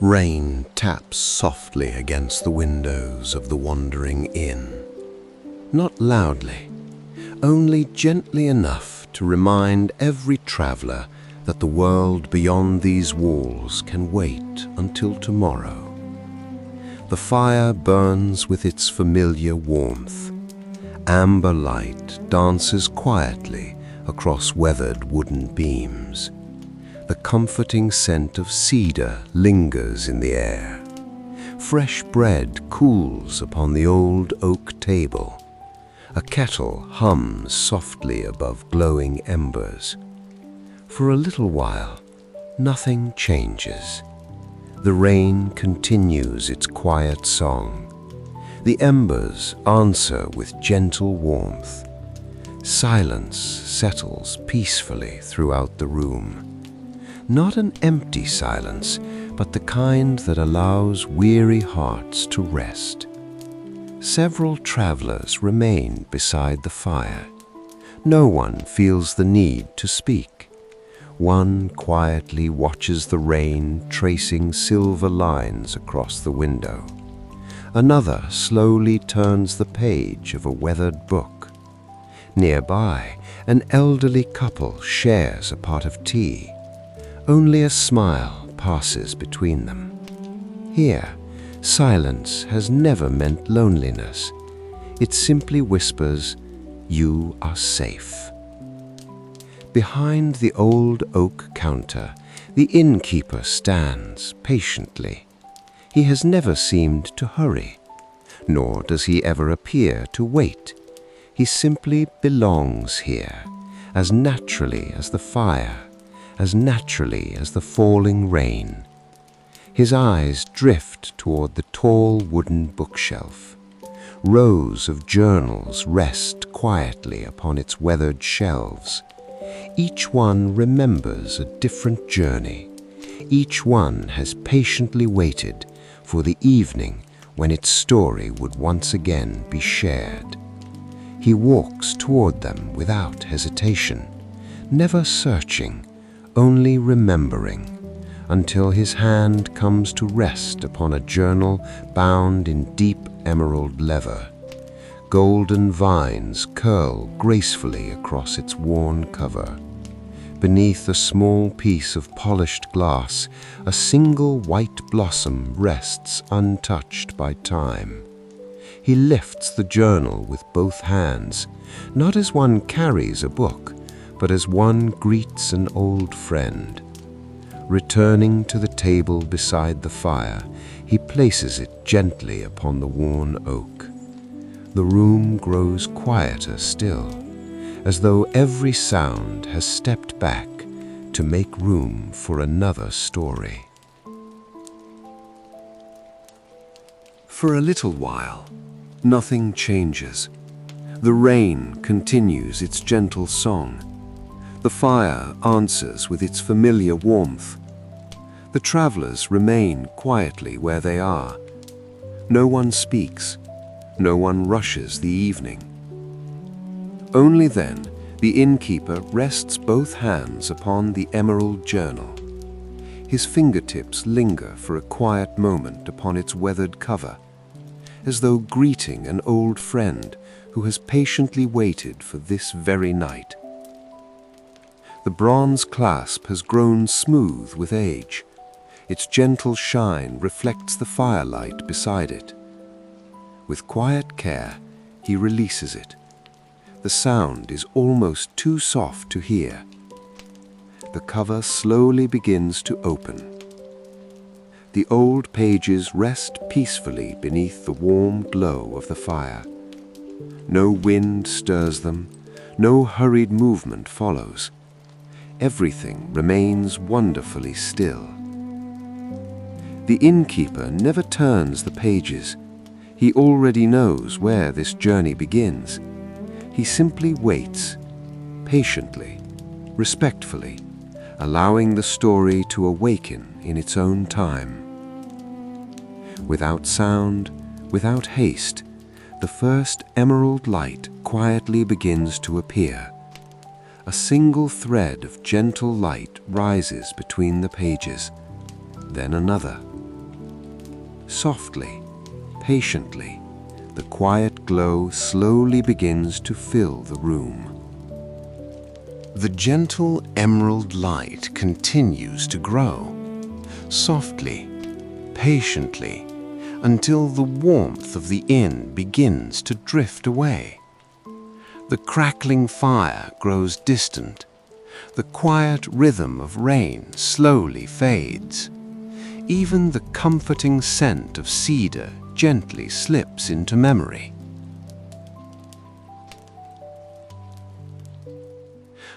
Rain taps softly against the windows of the wandering inn. Not loudly, only gently enough to remind every traveler that the world beyond these walls can wait until tomorrow. The fire burns with its familiar warmth. Amber light dances quietly across weathered wooden beams. The comforting scent of cedar lingers in the air. Fresh bread cools upon the old oak table. A kettle hums softly above glowing embers. For a little while, nothing changes. The rain continues its quiet song. The embers answer with gentle warmth. Silence settles peacefully throughout the room. Not an empty silence, but the kind that allows weary hearts to rest. Several travelers remain beside the fire. No one feels the need to speak. One quietly watches the rain tracing silver lines across the window. Another slowly turns the page of a weathered book. Nearby, an elderly couple shares a pot of tea. Only a smile passes between them. Here, silence has never meant loneliness. It simply whispers, "You are safe." Behind the old oak counter, the innkeeper stands patiently. He has never seemed to hurry, nor does he ever appear to wait. He simply belongs here, as naturally as the fire, as naturally as the falling rain. His eyes drift toward the tall wooden bookshelf. Rows of journals rest quietly upon its weathered shelves. Each one remembers a different journey. Each one has patiently waited for the evening when its story would once again be shared. He walks toward them without hesitation, never searching, only remembering, until his hand comes to rest upon a journal bound in deep emerald leather. Golden vines curl gracefully across its worn cover. Beneath a small piece of polished glass, a single white blossom rests untouched by time. He lifts the journal with both hands, not as one carries a book, but as one greets an old friend. Returning to the table beside the fire, he places it gently upon the worn oak. The room grows quieter still, as though every sound has stepped back to make room for another story. For a little while, nothing changes. The rain continues its gentle song. The fire answers with its familiar warmth. The travelers remain quietly where they are. No one speaks. No one rushes the evening. Only then, the innkeeper rests both hands upon the emerald journal. His fingertips linger for a quiet moment upon its weathered cover, as though greeting an old friend who has patiently waited for this very night. The bronze clasp has grown smooth with age. Its gentle shine reflects the firelight beside it. With quiet care, he releases it. The sound is almost too soft to hear. The cover slowly begins to open. The old pages rest peacefully beneath the warm glow of the fire. No wind stirs them, no hurried movement follows. Everything remains wonderfully still. The innkeeper never turns the pages. He already knows where this journey begins. He simply waits, patiently, respectfully, allowing the story to awaken in its own time. Without sound, without haste, the first emerald light quietly begins to appear. A single thread of gentle light rises between the pages. then another. Softly, patiently, the quiet glow slowly begins to fill the room. The gentle emerald light continues to grow, softly, patiently, until the warmth of the inn begins to drift away. The crackling fire grows distant. The quiet rhythm of rain slowly fades. Even the comforting scent of cedar gently slips into memory.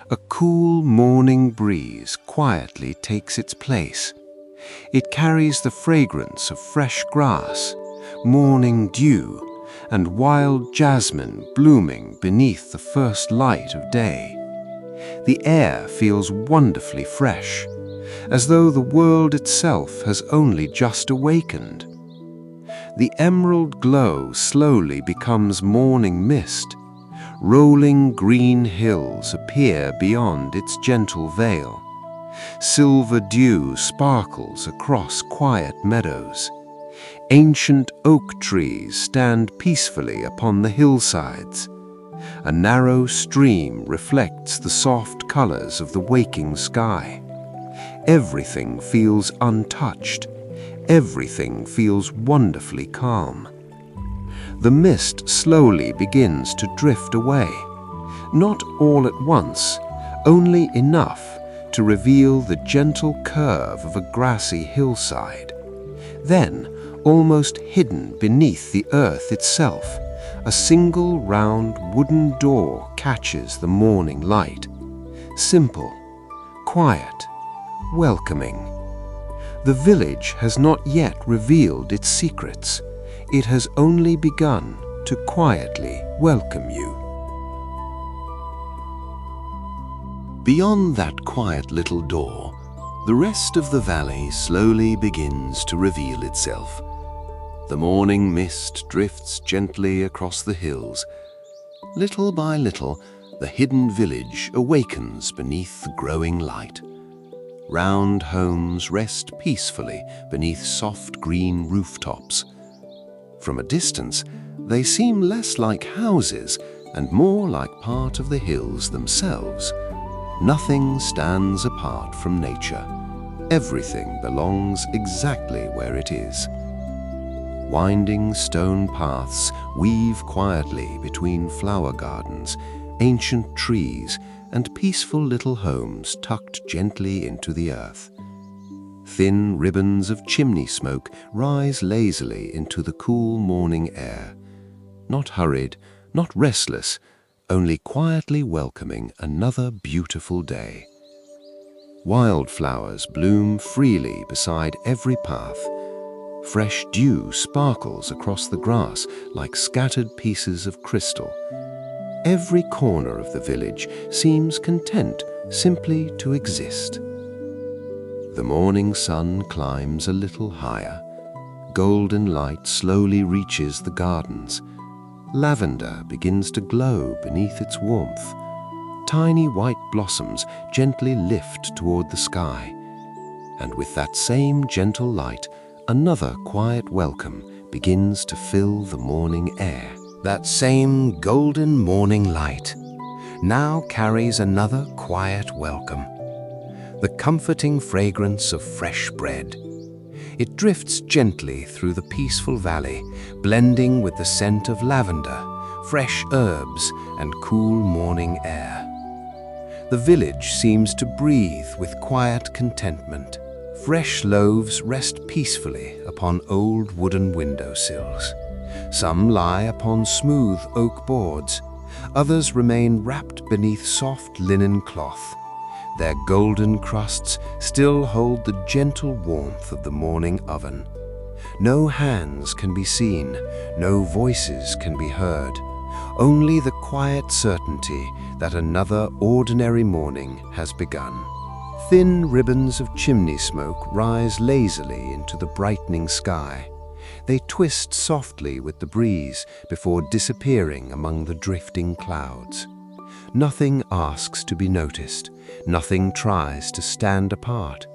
A cool morning breeze quietly takes its place. It carries the fragrance of fresh grass, morning dew, and wild jasmine blooming beneath the first light of day. The air feels wonderfully fresh, as though the world itself has only just awakened. The emerald glow slowly becomes morning mist. Rolling green hills appear beyond its gentle veil. Silver dew sparkles across quiet meadows. Ancient oak trees stand peacefully upon the hillsides. A narrow stream reflects the soft colors of the waking sky. Everything feels untouched. Everything feels wonderfully calm. The mist slowly begins to drift away, not all at once, only enough to reveal the gentle curve of a grassy hillside. Then, almost hidden beneath the earth itself, a single round wooden door catches the morning light. Simple, quiet, welcoming. The village has not yet revealed its secrets. It has only begun to quietly welcome you. Beyond that quiet little door, the rest of the valley slowly begins to reveal itself. The morning mist drifts gently across the hills. Little by little, the hidden village awakens beneath the growing light. Round homes rest peacefully beneath soft green rooftops. From a distance, they seem less like houses and more like part of the hills themselves. Nothing stands apart from nature. Everything belongs exactly where it is. Winding stone paths weave quietly between flower gardens, ancient trees, and peaceful little homes tucked gently into the earth. Thin ribbons of chimney smoke rise lazily into the cool morning air. Not hurried, not restless, only quietly welcoming another beautiful day. Wildflowers bloom freely beside every path. Fresh dew sparkles across the grass like scattered pieces of crystal. Every corner of the village seems content simply to exist. The morning sun climbs a little higher. Golden light slowly reaches the gardens. Lavender begins to glow beneath its warmth. Tiny white blossoms gently lift toward the sky. And with that same gentle light, another quiet welcome begins to fill the morning air. That same golden morning light now carries another quiet welcome. The comforting fragrance of fresh bread. It drifts gently through the peaceful valley, blending with the scent of lavender, fresh herbs, and cool morning air. The village seems to breathe with quiet contentment. Fresh loaves rest peacefully upon old wooden windowsills. Some lie upon smooth oak boards. Others remain wrapped beneath soft linen cloth. Their golden crusts still hold the gentle warmth of the morning oven. No hands can be seen, no voices can be heard. Only the quiet certainty that another ordinary morning has begun. Thin ribbons of chimney smoke rise lazily into the brightening sky. They twist softly with the breeze before disappearing among the drifting clouds. Nothing asks to be noticed. Nothing tries to stand apart.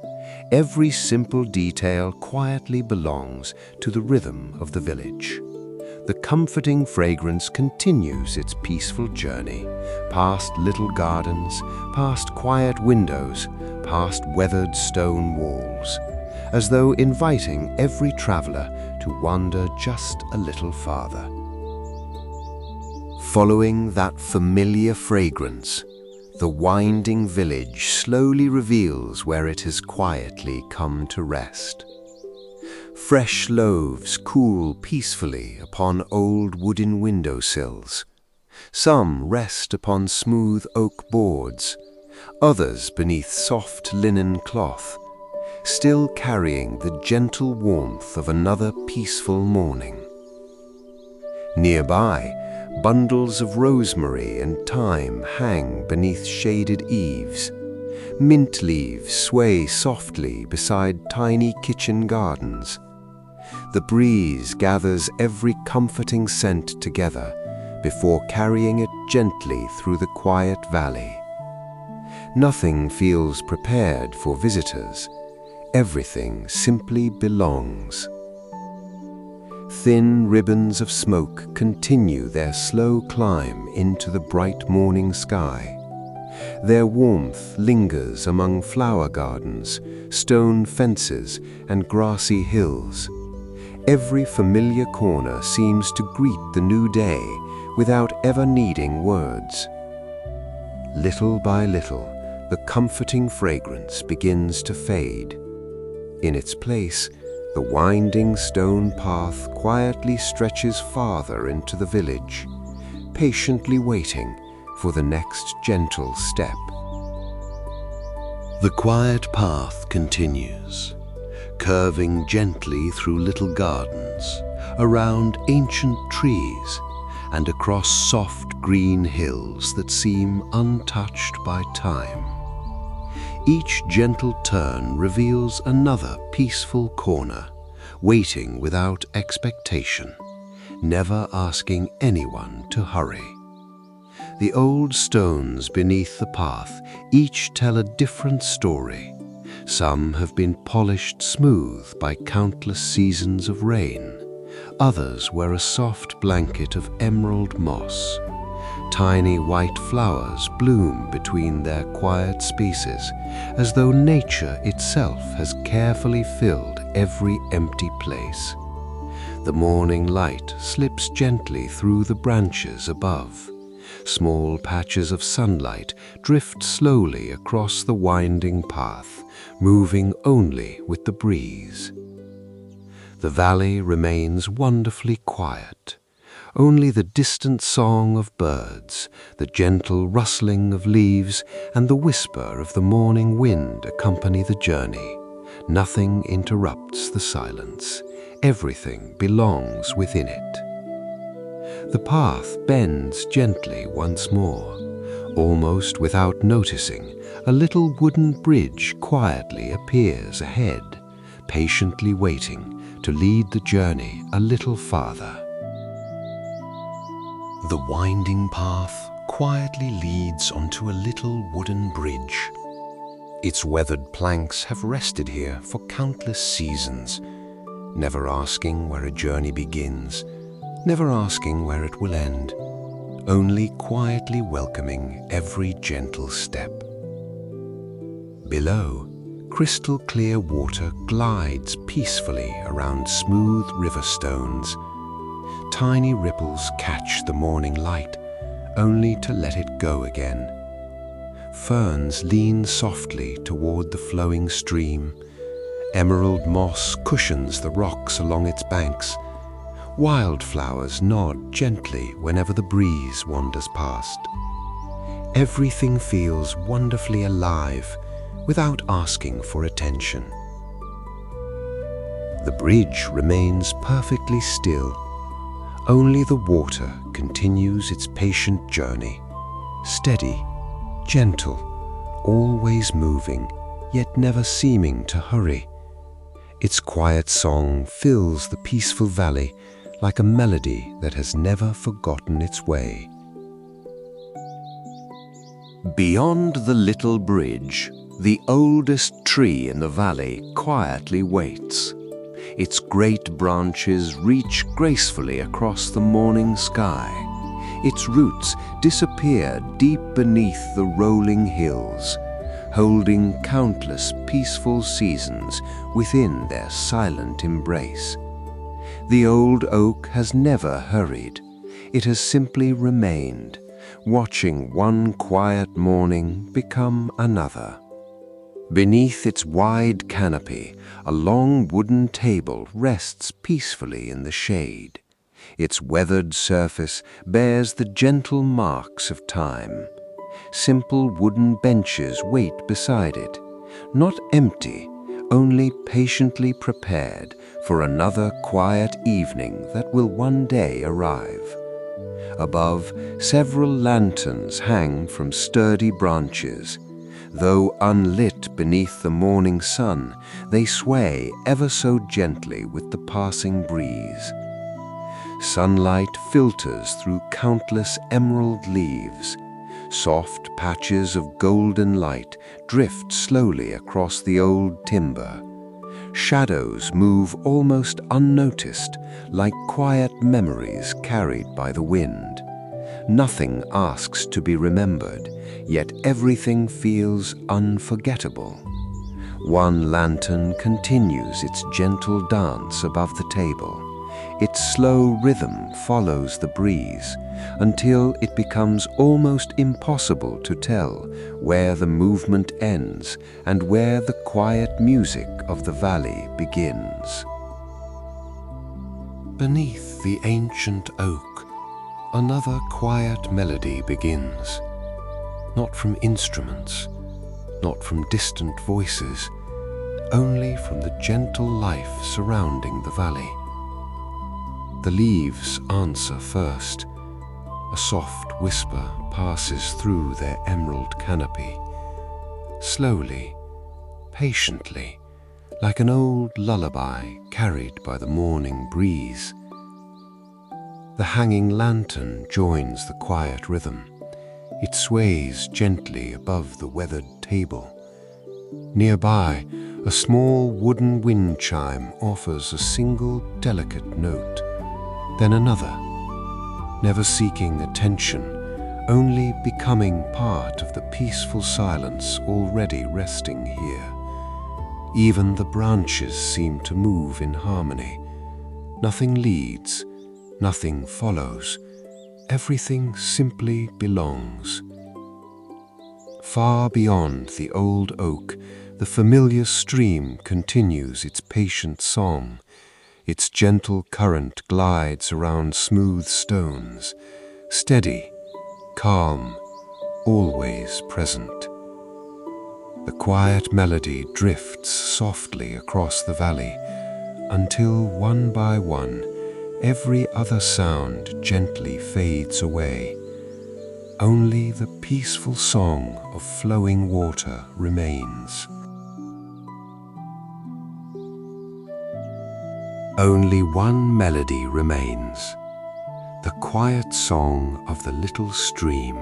Every simple detail quietly belongs to the rhythm of the village. The comforting fragrance continues its peaceful journey, past little gardens, past quiet windows, past weathered stone walls, as though inviting every traveler to wander just a little farther. Following that familiar fragrance, the winding village slowly reveals where it has quietly come to rest. Fresh loaves cool peacefully upon old wooden windowsills. Some rest upon smooth oak boards, others beneath soft linen cloth, still carrying the gentle warmth of another peaceful morning. Nearby, bundles of rosemary and thyme hang beneath shaded eaves. Mint leaves sway softly beside tiny kitchen gardens. The breeze gathers every comforting scent together before carrying it gently through the quiet valley. Nothing feels prepared for visitors. Everything simply belongs. Thin ribbons of smoke continue their slow climb into the bright morning sky. Their warmth lingers among flower gardens, stone fences, and grassy hills. Every familiar corner seems to greet the new day without ever needing words. Little by little, the comforting fragrance begins to fade. In its place, the winding stone path quietly stretches farther into the village, patiently waiting for the next gentle step. The quiet path continues, curving gently through little gardens, around ancient trees, and across soft green hills that seem untouched by time. Each gentle turn reveals another peaceful corner, waiting without expectation, never asking anyone to hurry. The old stones beneath the path each tell a different story. Some have been polished smooth by countless seasons of rain. Others wear a soft blanket of emerald moss. Tiny white flowers bloom between their quiet spaces, as though nature itself has carefully filled every empty place. The morning light slips gently through the branches above. Small patches of sunlight drift slowly across the winding path, moving only with the breeze. The valley remains wonderfully quiet. Only the distant song of birds, the gentle rustling of leaves, and the whisper of the morning wind accompany the journey. Nothing interrupts the silence. Everything belongs within it. The path bends gently once more. Almost without noticing, a little wooden bridge quietly appears ahead, patiently waiting to lead the journey a little farther. The winding path quietly leads onto a little wooden bridge. Its weathered planks have rested here for countless seasons, never asking where a journey begins, never asking where it will end, only quietly welcoming every gentle step. Below, crystal clear water glides peacefully around smooth river stones. Tiny ripples catch the morning light, only to let it go again. Ferns lean softly toward the flowing stream. Emerald moss cushions the rocks along its banks. Wildflowers nod gently whenever the breeze wanders past. Everything feels wonderfully alive without asking for attention. The bridge remains perfectly still. Only the water continues its patient journey, steady, gentle, always moving, yet never seeming to hurry. Its quiet song fills the peaceful valley like a melody that has never forgotten its way. Beyond the little bridge, The oldest tree in the valley quietly waits. Its great branches reach gracefully across the morning sky. Its roots disappear deep beneath the rolling hills, holding countless peaceful seasons within their silent embrace. The old oak has never hurried. It has simply remained, watching one quiet morning become another. Beneath its wide canopy, a long wooden table rests peacefully in the shade. Its weathered surface bears the gentle marks of time. Simple wooden benches wait beside it, not empty, only patiently prepared for another quiet evening that will one day arrive. Above, several lanterns hang from sturdy branches. Though unlit beneath the morning sun, they sway ever so gently with the passing breeze. Sunlight filters through countless emerald leaves. Soft patches of golden light drift slowly across the old timber. Shadows move almost unnoticed, like quiet memories carried by the wind. Nothing asks to be remembered, yet everything feels unforgettable. One lantern continues its gentle dance above the table. Its slow rhythm follows the breeze until it becomes almost impossible to tell where the movement ends and where the quiet music of the valley begins. Beneath the ancient oak, another quiet melody begins. Not from instruments, not from distant voices, only from the gentle life surrounding the valley. The leaves answer first. A soft whisper passes through their emerald canopy. Slowly, patiently, like an old lullaby carried by the morning breeze. The hanging lantern joins the quiet rhythm. It sways gently above the weathered table. Nearby, a small wooden wind chime offers a single delicate note, then another, never seeking attention, only becoming part of the peaceful silence already resting here. Even the branches seem to move in harmony. Nothing leads, nothing follows. Everything simply belongs. Far beyond the old oak, the familiar stream continues its patient song. Its gentle current glides around smooth stones, steady, calm, always present. The quiet melody drifts softly across the valley until one by one, every other sound gently fades away. Only the peaceful song of flowing water remains. Only one melody remains, the quiet song of the little stream.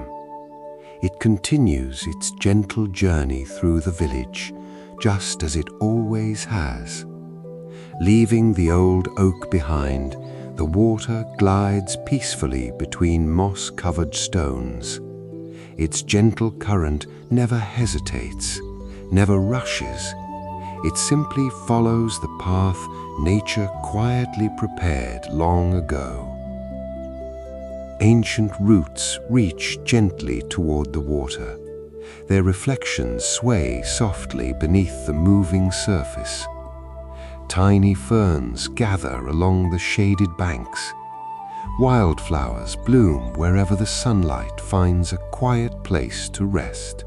It continues its gentle journey through the village, just as it always has. Leaving the old oak behind, the water glides peacefully between moss-covered stones. Its gentle current never hesitates, never rushes. It simply follows the path nature quietly prepared long ago. Ancient roots reach gently toward the water. Their reflections sway softly beneath the moving surface. Tiny ferns gather along the shaded banks. Wildflowers bloom wherever the sunlight finds a quiet place to rest.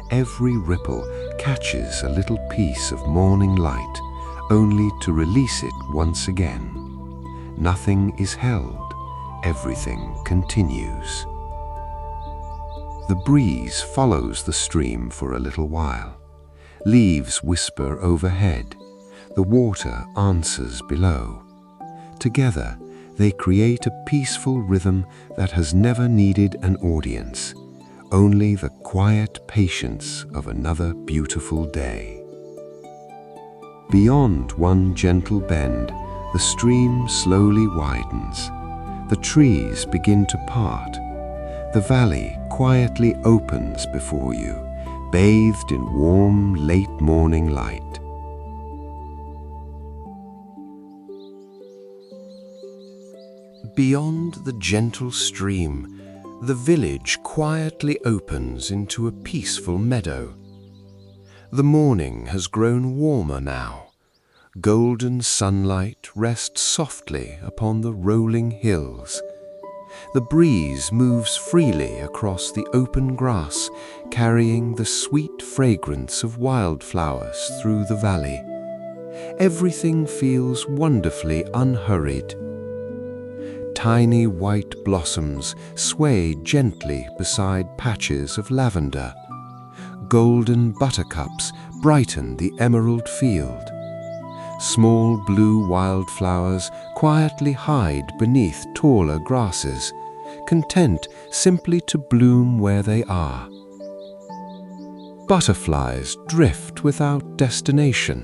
Every ripple catches a little piece of morning light, only to release it once again. Nothing is held, everything continues. The breeze follows the stream for a little while. Leaves whisper overhead. The water answers below. Together, they create a peaceful rhythm that has never needed an audience, only the quiet patience of another beautiful day. Beyond one gentle bend, the stream slowly widens. The trees begin to part. The valley quietly opens before you, bathed in warm, late morning light. Beyond the gentle stream, the village quietly opens into a peaceful meadow. The morning has grown warmer now. Golden sunlight rests softly upon the rolling hills. The breeze moves freely across the open grass, carrying the sweet fragrance of wildflowers through the valley. Everything feels wonderfully unhurried. Tiny white blossoms sway gently beside patches of lavender. Golden buttercups brighten the emerald field. Small blue wildflowers quietly hide beneath taller grasses, content simply to bloom where they are. Butterflies drift without destination.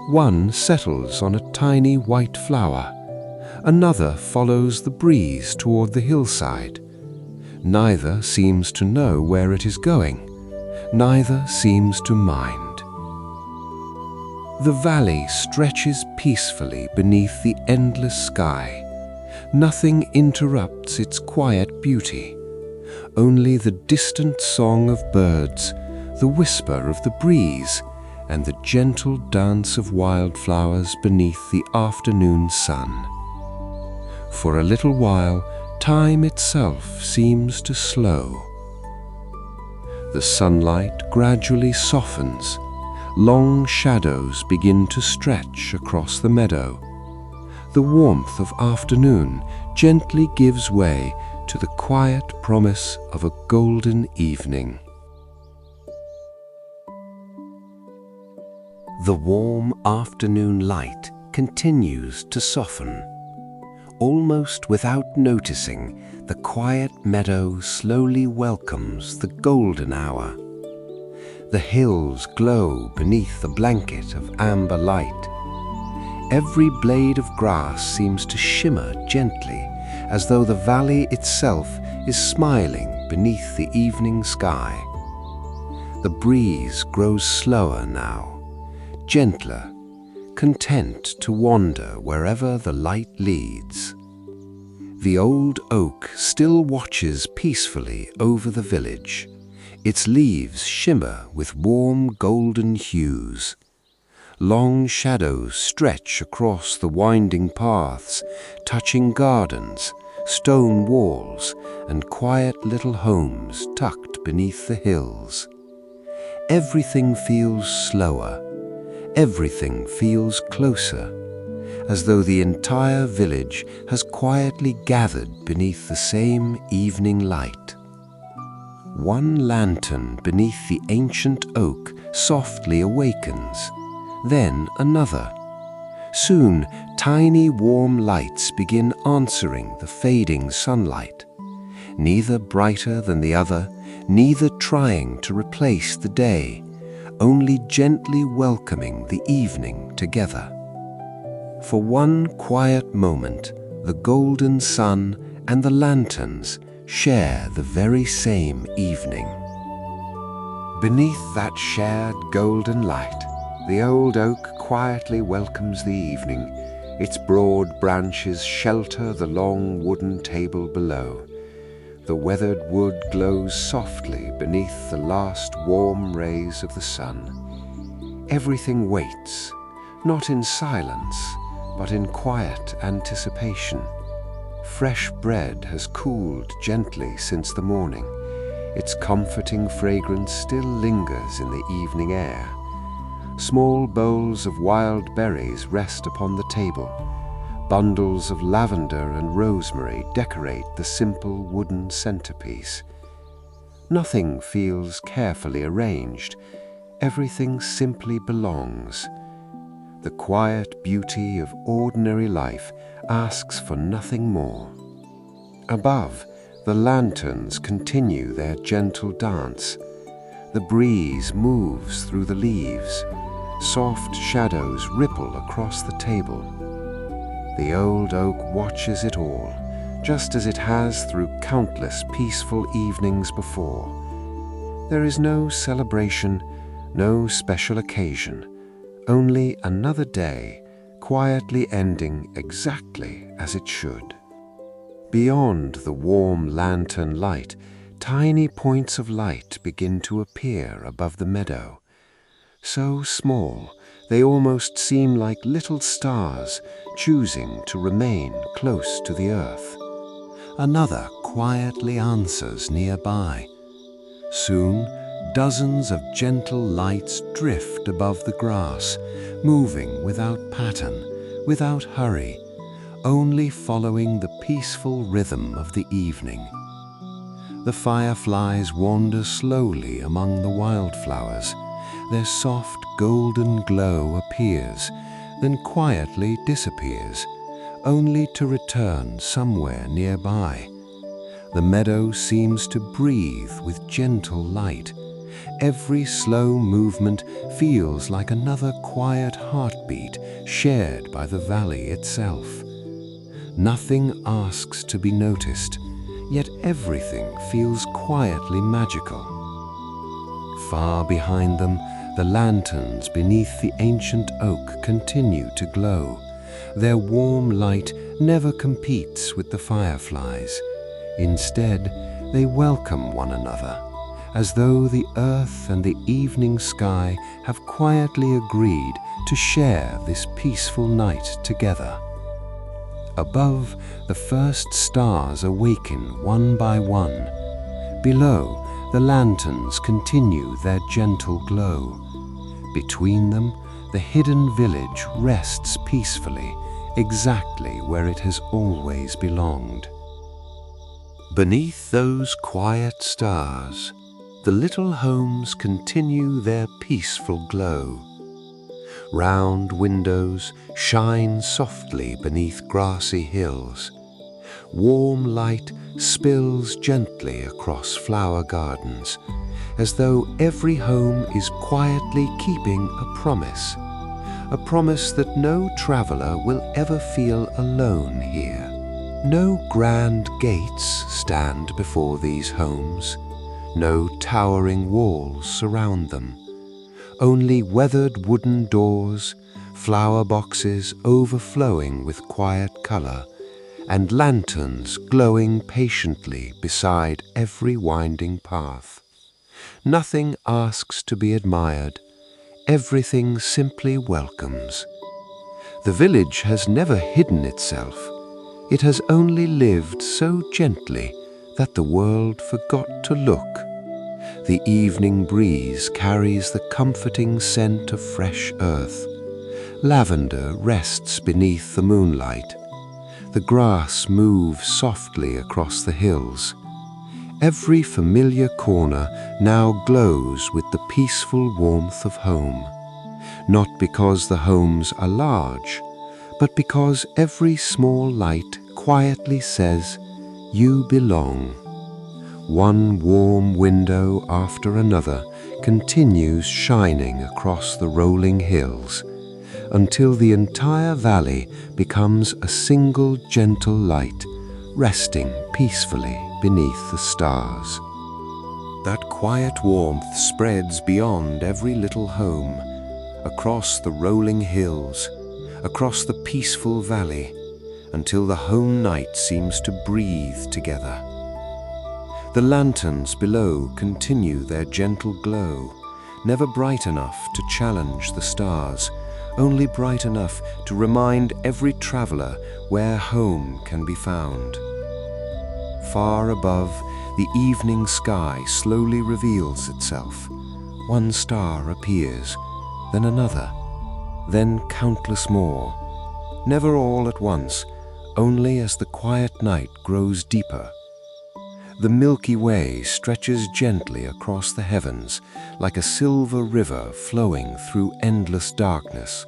One settles on a tiny white flower. Another follows the breeze toward the hillside. Neither seems to know where it is going. Neither seems to mind. The valley stretches peacefully beneath the endless sky. Nothing interrupts its quiet beauty. Only the distant song of birds, the whisper of the breeze, and the gentle dance of wildflowers beneath the afternoon sun. For a little while, time itself seems to slow. The sunlight gradually softens. Long shadows begin to stretch across the meadow. The warmth of afternoon gently gives way to the quiet promise of a golden evening. The warm afternoon light continues to soften. Almost without noticing, the quiet meadow slowly welcomes the golden hour. The hills glow beneath a blanket of amber light. Every blade of grass seems to shimmer gently, as though the valley itself is smiling beneath the evening sky. The breeze grows slower now, gentler, content to wander wherever the light leads. The old oak still watches peacefully over the village. Its leaves shimmer with warm golden hues. Long shadows stretch across the winding paths, touching gardens, stone walls, and quiet little homes tucked beneath the hills. Everything feels slower. Everything feels closer, as though the entire village has quietly gathered beneath the same evening light. One lantern beneath the ancient oak softly awakens, then another. Soon, tiny warm lights begin answering the fading sunlight, neither brighter than the other, neither trying to replace the day, only gently welcoming the evening together. For one quiet moment, the golden sun and the lanterns share the very same evening. Beneath that shared golden light, the old oak quietly welcomes the evening. Its broad branches shelter the long wooden table below. The weathered wood glows softly beneath the last warm rays of the sun. Everything waits, not in silence, but in quiet anticipation. Fresh bread has cooled gently since the morning. Its comforting fragrance still lingers in the evening air. Small bowls of wild berries rest upon the table. Bundles of lavender and rosemary decorate the simple wooden centerpiece. Nothing feels carefully arranged. Everything simply belongs. The quiet beauty of ordinary life asks for nothing more. Above, The lanterns continue their gentle dance. The breeze moves through the leaves. Soft shadows ripple across the table. The old oak watches it all, just as it has through countless peaceful evenings before. There is no celebration, no special occasion, only another day, quietly ending exactly as it should. Beyond the warm lantern light, tiny points of light begin to appear above the meadow. So small, they almost seem like little stars choosing to remain close to the earth. Another quietly answers nearby. Soon, dozens of gentle lights drift above the grass, moving without pattern, without hurry, only following the peaceful rhythm of the evening. The fireflies wander slowly among the wildflowers. Their soft golden glow appears, then quietly disappears, only to return somewhere nearby. The meadow seems to breathe with gentle light. Every slow movement feels like another quiet heartbeat shared by the valley itself. Nothing asks to be noticed, yet everything feels quietly magical. Far behind them, the lanterns beneath the ancient oak continue to glow. Their warm light never competes with the fireflies. Instead, they welcome one another, as though the earth and the evening sky have quietly agreed to share this peaceful night together. Above, the first stars awaken one by one. Below, the lanterns continue their gentle glow. Between them, the hidden village rests peacefully, exactly where it has always belonged. Beneath those quiet stars, the little homes continue their peaceful glow. Round windows shine softly beneath grassy hills. Warm light spills gently across flower gardens, as though every home is quietly keeping a promise that no traveler will ever feel alone here. No grand gates stand before these homes, no towering walls surround them. Only weathered wooden doors, flower boxes overflowing with quiet color, and lanterns glowing patiently beside every winding path. Nothing asks to be admired, everything simply welcomes. The village has never hidden itself. It has only lived so gently that the world forgot to look. The evening breeze carries the comforting scent of fresh earth. Lavender rests beneath the moonlight. The grass moves softly across the hills. Every familiar corner now glows with the peaceful warmth of home. Not because the homes are large, but because every small light quietly says, "You belong." One warm window after another continues shining across the rolling hills, until the entire valley becomes a single gentle light, resting peacefully beneath the stars. That quiet warmth spreads beyond every little home, across the rolling hills, across the peaceful valley, until the home night seems to breathe together. The lanterns below continue their gentle glow, never bright enough to challenge the stars, only bright enough to remind every traveler where home can be found. Far above, the evening sky slowly reveals itself. One star appears, then another, then countless more. Never all at once, only as the quiet night grows deeper. The Milky Way stretches gently across the heavens like a silver river flowing through endless darkness.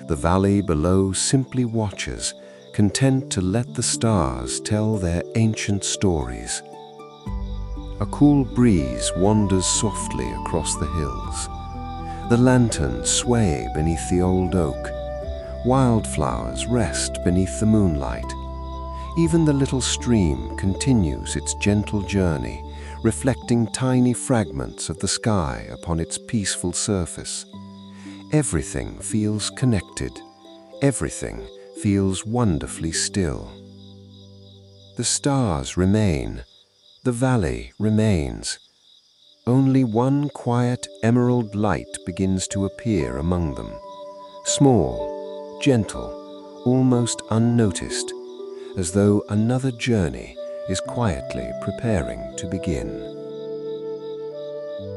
The valley below simply watches, content to let the stars tell their ancient stories. A cool breeze wanders softly across the hills. The lanterns sway beneath the old oak. Wildflowers rest beneath the moonlight. Even the little stream continues its gentle journey, reflecting tiny fragments of the sky upon its peaceful surface. Everything feels connected. Everything feels wonderfully still. The stars remain. The valley remains. Only one quiet emerald light begins to appear among them. Small, gentle, almost unnoticed, as though another journey is quietly preparing to begin.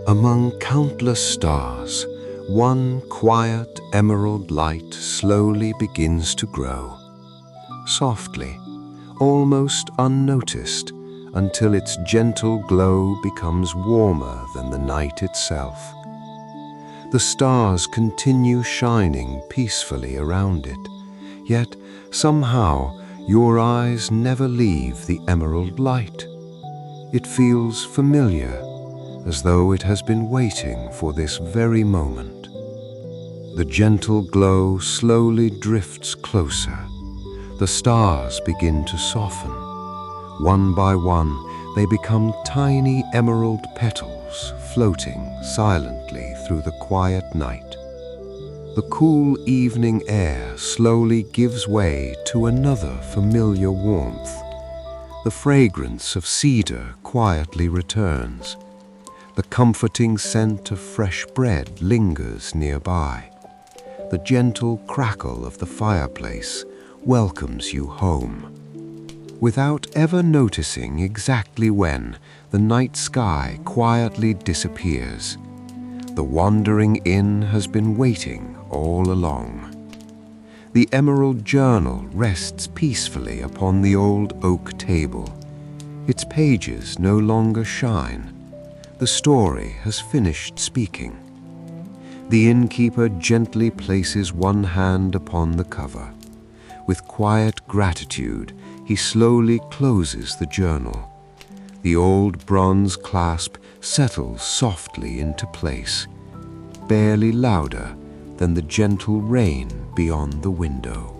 Among countless stars, one quiet emerald light slowly begins to grow. Softly, almost unnoticed, until its gentle glow becomes warmer than the night itself. The stars continue shining peacefully around it, yet somehow your eyes never leave the emerald light. It feels familiar, as though it has been waiting for this very moment. The gentle glow slowly drifts closer. The stars begin to soften. One by one, they become tiny emerald petals floating silently through the quiet night. The cool evening air slowly gives way to another familiar warmth. The fragrance of cedar quietly returns. The comforting scent of fresh bread lingers nearby. The gentle crackle of the fireplace welcomes you home. Without ever noticing exactly when, the night sky quietly disappears. The wandering inn has been waiting all along. The emerald journal rests peacefully upon the old oak table. Its pages no longer shine. The story has finished speaking. The innkeeper gently places one hand upon the cover. With quiet gratitude, he slowly closes the journal. The old bronze clasp settles softly into place, barely louder than the gentle rain beyond the window.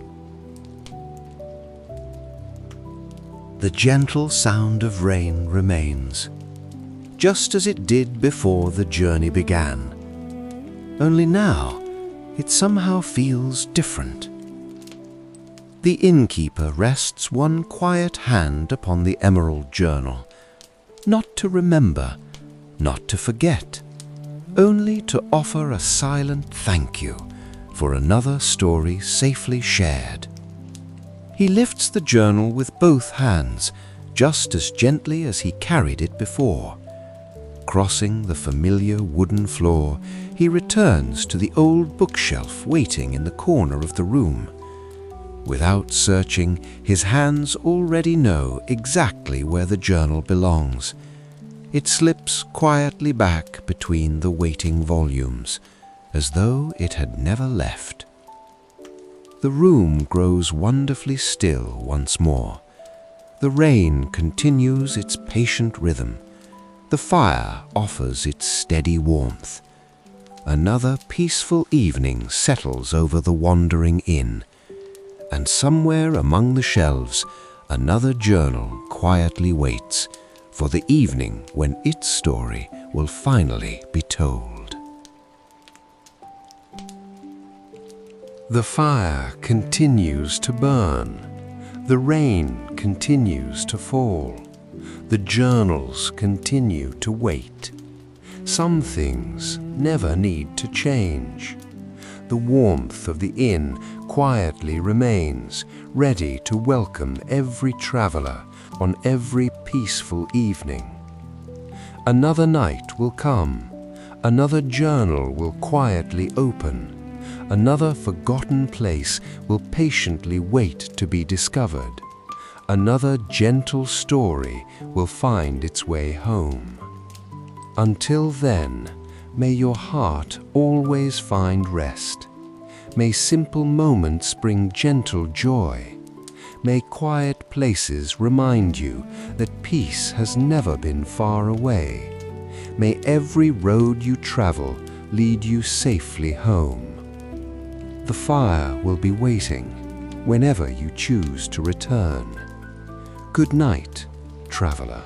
The gentle sound of rain remains, just as it did before the journey began. Only now, it somehow feels different. The innkeeper rests one quiet hand upon the emerald journal, not to remember, not to forget, only to offer a silent thank you for another story safely shared. He lifts the journal with both hands, just as gently as he carried it before. Crossing the familiar wooden floor, he returns to the old bookshelf waiting in the corner of the room. Without searching, his hands already know exactly where the journal belongs. It slips quietly back between the waiting volumes, as though it had never left. The room grows wonderfully still once more. The rain continues its patient rhythm. The fire offers its steady warmth. Another peaceful evening settles over the wandering inn, and somewhere among the shelves, another journal quietly waits for the evening when its story will finally be told. The fire continues to burn. The rain continues to fall. The journals continue to wait. Some things never need to change. The warmth of the inn quietly remains, ready to welcome every traveler on every peaceful evening. Another night will come. Another journal will quietly open. Another forgotten place will patiently wait to be discovered. Another gentle story will find its way home. Until then, may your heart always find rest. May simple moments bring gentle joy. May quiet places remind you that peace has never been far away. May every road you travel lead you safely home. The fire will be waiting whenever you choose to return. Good night, traveler.